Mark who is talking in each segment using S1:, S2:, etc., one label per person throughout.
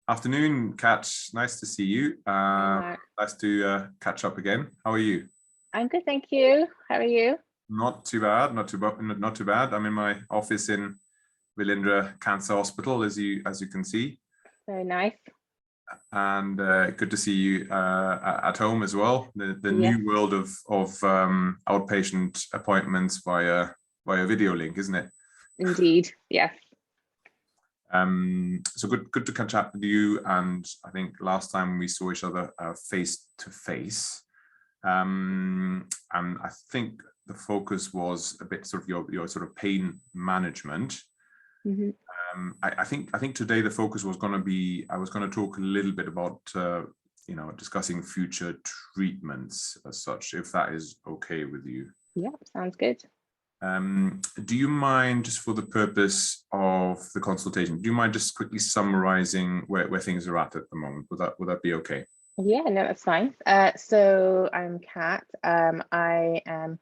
S1: Afternoon, Kat. Nice to see you. Nice to catch up again. How are you?
S2: I'm good, thank you. How are you?
S1: Not too bad. Not too bad. I'm in my office in Vilindra Cancer Hospital, as you can see.
S2: Very nice.
S1: And good to see you at home as well. The
S2: Yes.
S1: new world of outpatient appointments via video link, isn't it?
S2: Indeed, yes.
S1: So good to catch up with you. And I think last time we saw each other face to face, and I think the focus was a bit sort of your sort of pain management.
S2: Mm-hmm.
S1: I think today the focus was going to be, I was going to talk a little bit about discussing future treatments as such, if that is okay with you.
S2: Yeah, sounds good.
S1: Do you mind, just for the purpose of the consultation, do you mind just quickly summarizing where things are at the moment? Would that be okay?
S2: Yeah, no, that's fine. So I'm Kat. I am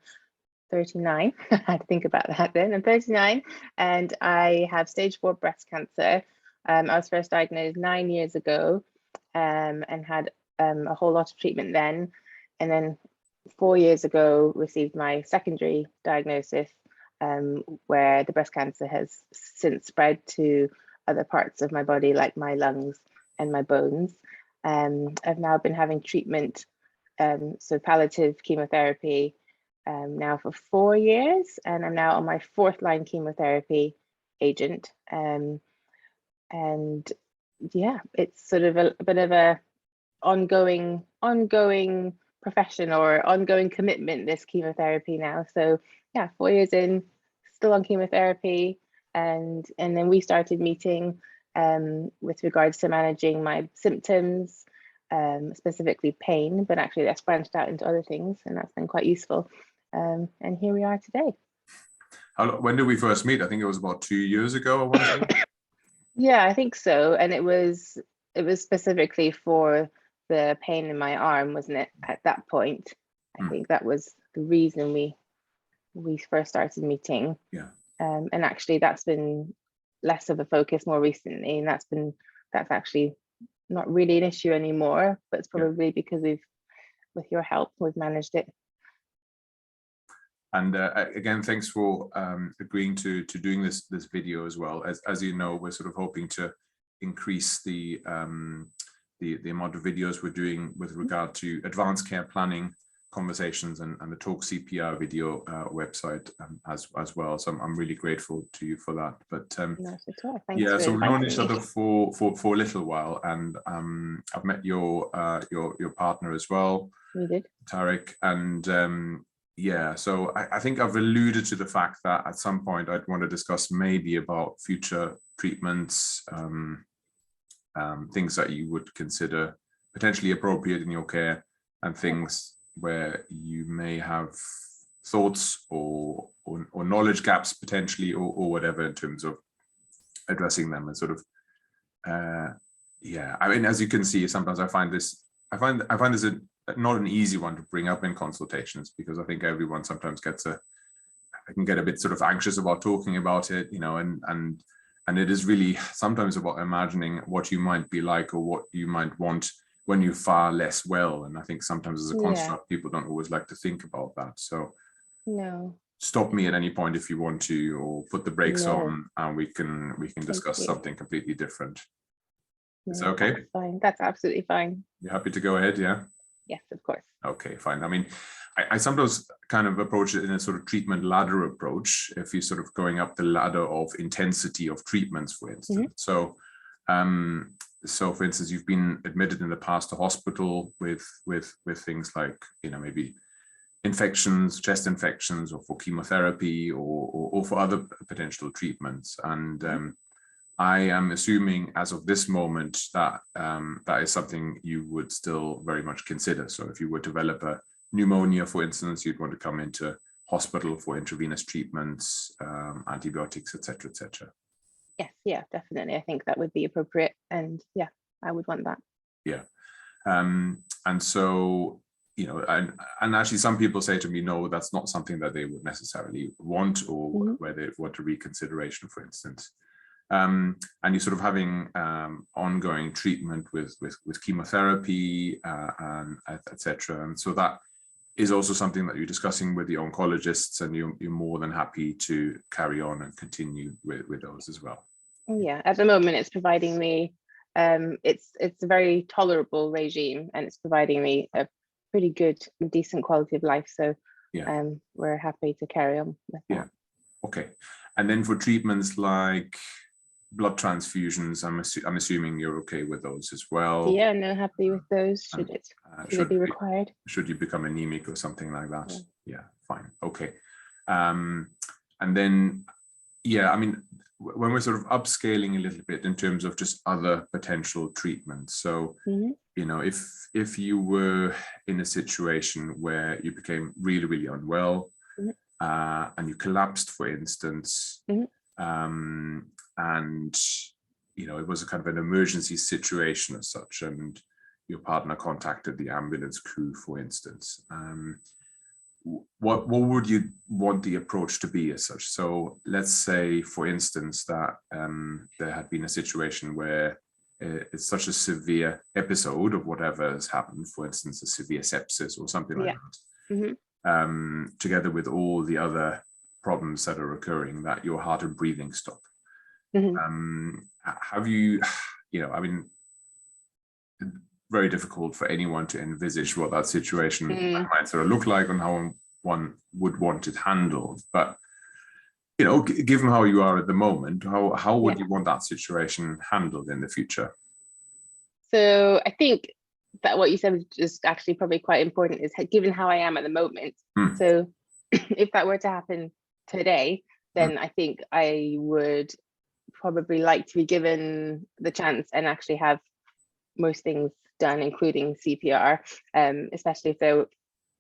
S2: 39. I had to think about that then. I'm 39 and I have stage 4 breast cancer. I was first diagnosed 9 years ago and had a whole lot of treatment then. And then 4 years ago, received my secondary diagnosis where the breast cancer has since spread to other parts of my body, like my lungs and my bones. I've now been having treatment, so palliative chemotherapy, now for 4 years, and I'm now on my 4th line chemotherapy agent. And yeah, it's sort of a bit of a ongoing profession or ongoing commitment, this chemotherapy now. So yeah, 4 years in, still on chemotherapy, and then we started meeting with regards to managing my symptoms, specifically pain, but actually that's branched out into other things, and that's been quite useful. And here we are today.
S1: When did we first meet? I think it was about 2 years ago, I want to say.
S2: Yeah, I think so. And it was specifically for the pain in my arm, wasn't it, at that point? I think that was the reason we first started meeting.
S1: Yeah.
S2: And actually that's been less of a focus more recently, and that's actually not really an issue anymore, but it's probably because with your help, we've managed it.
S1: And again, thanks for agreeing to doing this video as well. As you know, we're sort of hoping to increase the amount of videos we're doing with regard to advanced care planning conversations and the TalkCPR video website as well. So I'm really grateful to you for that. But yeah, so we've known each other for a little while, and I've met your partner as well.
S2: You did,
S1: Tarek, and yeah, so I think I've alluded to the fact that at some point I'd want to discuss maybe about future treatments, things that you would consider potentially appropriate in your care, and things where you may have thoughts or knowledge gaps potentially, or whatever, in terms of addressing them. And sort of yeah, I mean, as you can see, sometimes I find this not an easy one to bring up in consultations, because I think everyone sometimes I can get a bit sort of anxious about talking about it, and it is really sometimes about imagining what you might be like or what you might want when you're far less well. And I think sometimes as a construct, people don't always like to think about that. So
S2: no,
S1: stop me at any point if you want to, or put the brakes on, and we can discuss something completely different. Is that okay?
S2: That's fine. That's absolutely fine.
S1: You're happy to go ahead, yeah?
S2: Yes, of course.
S1: Okay, fine. I mean, I sometimes kind of approach it in a sort of treatment ladder approach, if you're sort of going up the ladder of intensity of treatments, for instance. So, for instance, you've been admitted in the past to hospital with things like, maybe infections, chest infections, or for chemotherapy, or for other potential treatments. And I am assuming as of this moment that that is something you would still very much consider. So if you were to develop a pneumonia, for instance, you'd want to come into hospital for intravenous treatments, antibiotics, etc., etc.
S2: Yes, yeah, definitely. I think that would be appropriate, and yeah, I would want that.
S1: Yeah, and so, and actually some people say to me, no, that's not something that they would necessarily want, or where they want a reconsideration, for instance. And you're sort of having ongoing treatment with chemotherapy and etc. And so that is also something that you're discussing with the oncologists, and you're more than happy to carry on and continue with those as well.
S2: Yeah, at the moment it's providing me, it's a very tolerable regime, and it's providing me a pretty good and decent quality of life. So
S1: yeah,
S2: we're happy to carry on with that.
S1: Yeah. Okay. And then for treatments like blood transfusions, I'm assuming you're okay with those as well.
S2: Yeah, no, happy with those. Should it be required?
S1: Should you become anemic or something like that? Yeah, fine. Okay. And then, yeah, I mean, when we're sort of upscaling a little bit in terms of just other potential treatments. So, you know, if you were in a situation where you became really, really unwell, and you collapsed, for instance, and you know, it was a kind of an emergency situation as such, and your partner contacted the ambulance crew, for instance, what would you want the approach to be as such? So let's say, for instance, that there had been a situation where it's such a severe episode of whatever has happened, for instance, a severe sepsis or something like that, together with all the other problems that are occurring, that your heart and breathing stop. Have you, you know, I mean, very difficult for anyone to envisage what that situation might sort of look like and how one would want it handled. But, you know, given how you are at the moment, how would you want that situation handled in the future?
S2: So I think that what you said was just actually probably quite important, is given how I am at the moment. So if that were to happen today, then I think I would probably like to be given the chance and actually have most things done, including CPR, especially if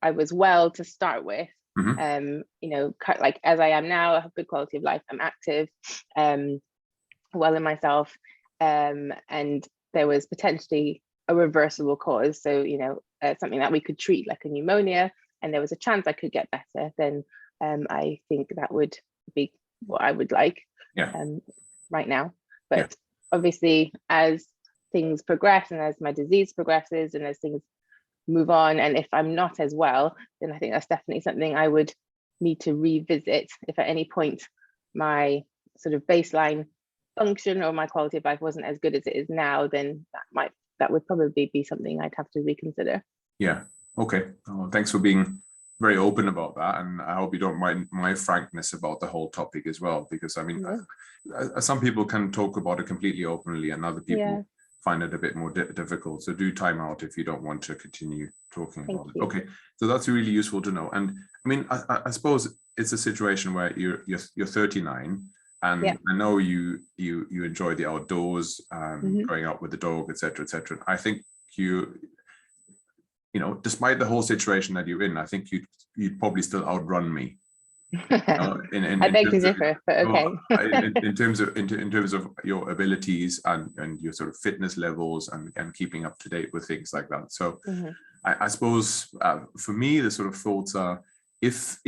S2: I was well to start with. You know, like as I am now, I have good quality of life, I'm active, well in myself, and there was potentially a reversible cause. So, you know, something that we could treat like a pneumonia, and there was a chance I could get better, then I think that would be what I would like right now. But obviously, as things progress and as my disease progresses and as things move on, and if I'm not as well, then I think that's definitely something I would need to revisit. If at any point my sort of baseline function or my quality of life wasn't as good as it is now, then that would probably be something I'd have to reconsider. Yeah.
S1: Okay. Oh, thanks for being very open about that, and I hope you don't mind my frankness about the whole topic as well, because I mean, some people can talk about it completely openly, and other people find it a bit more difficult. So do time out if you don't want to continue talking about it. Okay, so that's really useful to know. And I mean, I suppose it's a situation where you're 39, and I know you enjoy the outdoors, going out with the dog, etc., etc. I think you know, despite the whole situation that you're in, I think you'd probably still outrun me.
S2: I beg to differ, but okay.
S1: in terms of your abilities and your sort of fitness levels and keeping up to date with things like that. So I suppose for me, the sort of thoughts are, if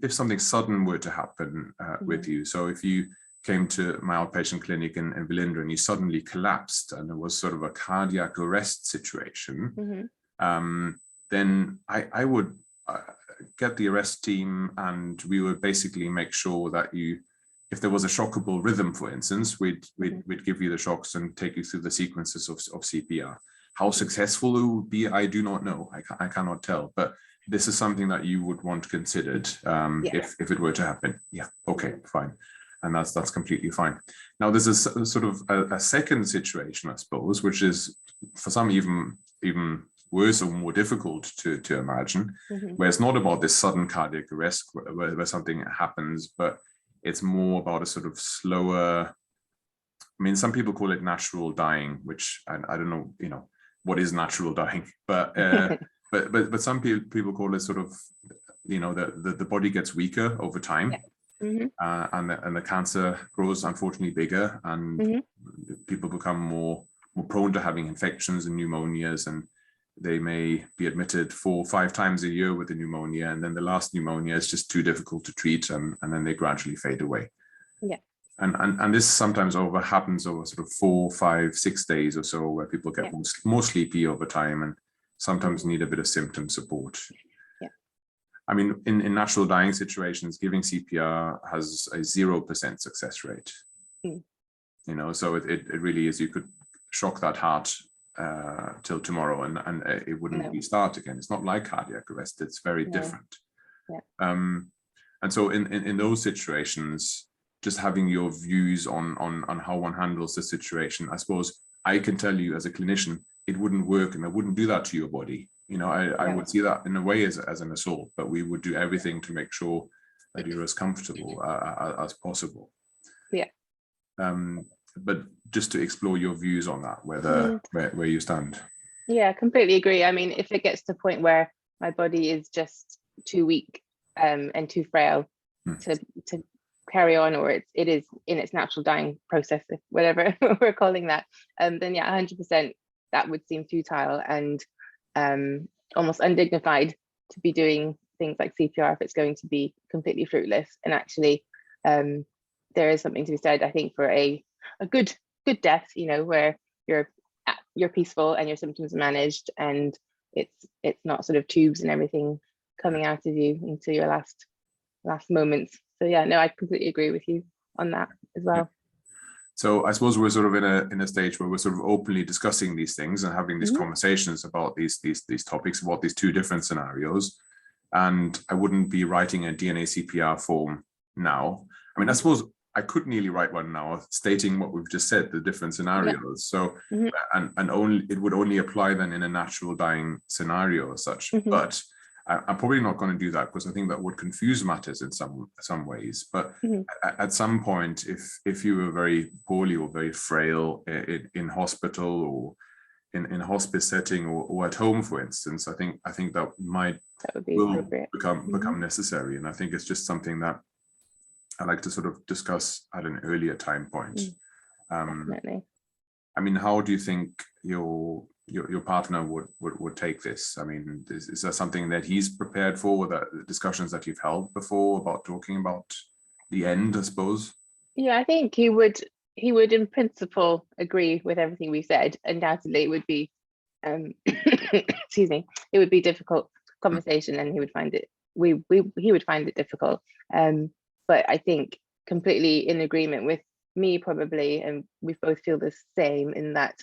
S1: something sudden were to happen with you, so if you came to my outpatient clinic in Velindre and you suddenly collapsed and it was sort of a cardiac arrest situation, then I would get the arrest team, and we would basically make sure that if there was a shockable rhythm, for instance, we'd give you the shocks and take you through the sequences of CPR. How successful it would be, I do not know. I cannot tell, but this is something that you would want considered if it were to happen. Yeah. Okay. Fine. And that's completely fine. Now, there's a sort of a second situation, I suppose, which is for some even worse or more difficult to imagine, where it's not about this sudden cardiac arrest where something happens, but it's more about a sort of slower, I mean, some people call it natural dying, which I don't know, you know, what is natural dying, but but some people call it sort of, you know, the body gets weaker over time. And the cancer grows, unfortunately, bigger, and people become more prone to having infections and pneumonias, and they may be admitted 4 or 5 times a year with a pneumonia, and then the last pneumonia is just too difficult to treat, and then they gradually fade away. And this sometimes happens over sort of 4, 5, 6 days or so, where people get more sleepy over time and sometimes need a bit of symptom support.
S2: Yeah.
S1: I mean, in natural dying situations, giving CPR has a 0% success rate. You know, so it really is, you could shock that heart till tomorrow and it wouldn't restart again. It's not like cardiac arrest, it's very different.
S2: Yeah.
S1: And so in those situations, just having your views on how one handles the situation, I suppose I can tell you as a clinician, it wouldn't work and I wouldn't do that to your body. You know, I would see that in a way as an assault, but we would do everything to make sure that you're as comfortable as possible.
S2: Yeah.
S1: But just to explore your views on that, where you stand.
S2: Yeah, completely agree. I mean, if it gets to a point where my body is just too weak and too frail to carry on, or it is in its natural dying process, whatever we're calling that, then yeah, 100% that would seem futile and almost undignified to be doing things like CPR if it's going to be completely fruitless. And actually, there is something to be said, I think, for a good death, you know, where you're peaceful and your symptoms are managed and it's not sort of tubes and everything coming out of you into your last moments. So yeah, no, I completely agree with you on that as well.
S1: Yeah. So I suppose we're sort of in a stage where we're sort of openly discussing these things and having these conversations about these topics, about these two different scenarios. And I wouldn't be writing a DNACPR form now. I mean, I suppose I could nearly write one now stating what we've just said, the different scenarios. So, and only it would only apply then in a natural dying scenario as such. But I'm probably not going to do that because I think that would confuse matters in some ways. But at some point, if you were very poorly or very frail in hospital or in hospice setting or at home, for instance, I think that will become necessary. And I think it's just something that I like to sort of discuss at an earlier time point.
S2: Definitely.
S1: I mean, how do you think your partner would take this? I mean, is there something that he's prepared for, the discussions that you've held before about talking about the end, I suppose?
S2: Yeah, I think he would in principle agree with everything we said. Undoubtedly it would be excuse me, it would be difficult conversation and he would find it he would find it difficult. But I think completely in agreement with me probably, and we both feel the same in that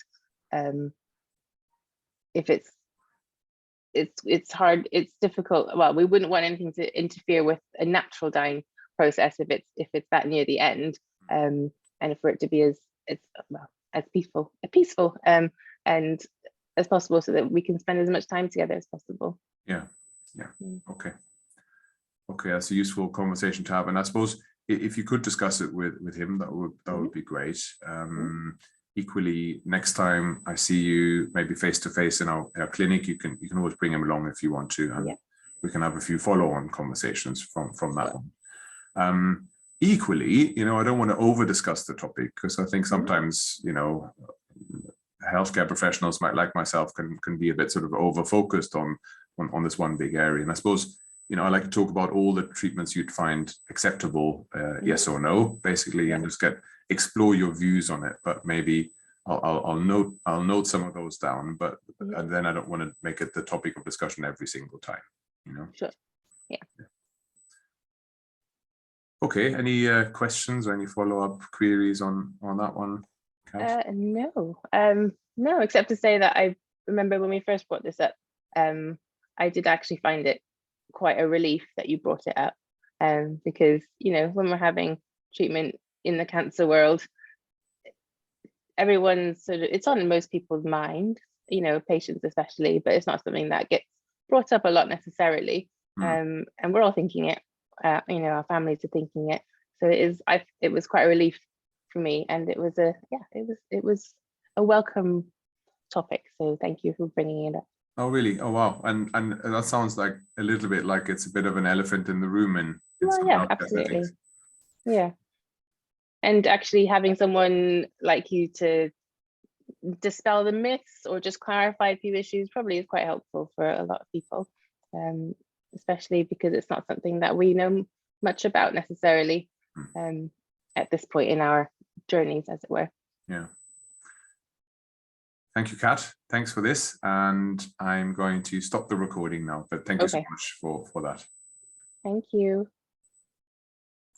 S2: if it's hard, it's difficult. Well, we wouldn't want anything to interfere with a natural dying process if it's that near the end, and for it to be as peaceful and as possible, so that we can spend as much time together as possible.
S1: Yeah. Okay, that's a useful conversation to have, and I suppose if you could discuss it with him, that would be great. Equally, next time I see you, maybe face to face in our clinic, you can always bring him along if you want to, and we can have a few follow-on conversations from that one. Equally, you know, I don't want to over discuss the topic because I think sometimes, you know, healthcare professionals like myself can be a bit sort of over focused on this one big area. And I suppose, you know, I like to talk about all the treatments you'd find acceptable, yes or no, basically, and just explore your views on it. But maybe I'll note some of those down, but and then I don't want to make it the topic of discussion every single time, you know.
S2: Sure. Yeah.
S1: Okay. Any questions or any follow-up queries on that one?
S2: No, except to say that I remember when we first brought this up, I did actually find it quite a relief that you brought it up, because, you know, when we're having treatment in the cancer world, everyone's sort of, it's on most people's mind, you know, patients especially, but it's not something that gets brought up a lot necessarily. And we're all thinking it, you know, our families are thinking it. So it was quite a relief for me, and it was a welcome topic. So thank you for bringing it up.
S1: Oh, really? Oh, wow. And that sounds like a little bit like it's a bit of an elephant in the room in
S2: yeah, absolutely. Settings. Yeah. And actually having someone like you to dispel the myths or just clarify a few issues probably is quite helpful for a lot of people, especially because it's not something that we know much about necessarily. And at this point in our journeys, as it were.
S1: Yeah. Thank you, Kat. Thanks for this. And I'm going to stop the recording now, but thank you so much for that.
S2: Thank you.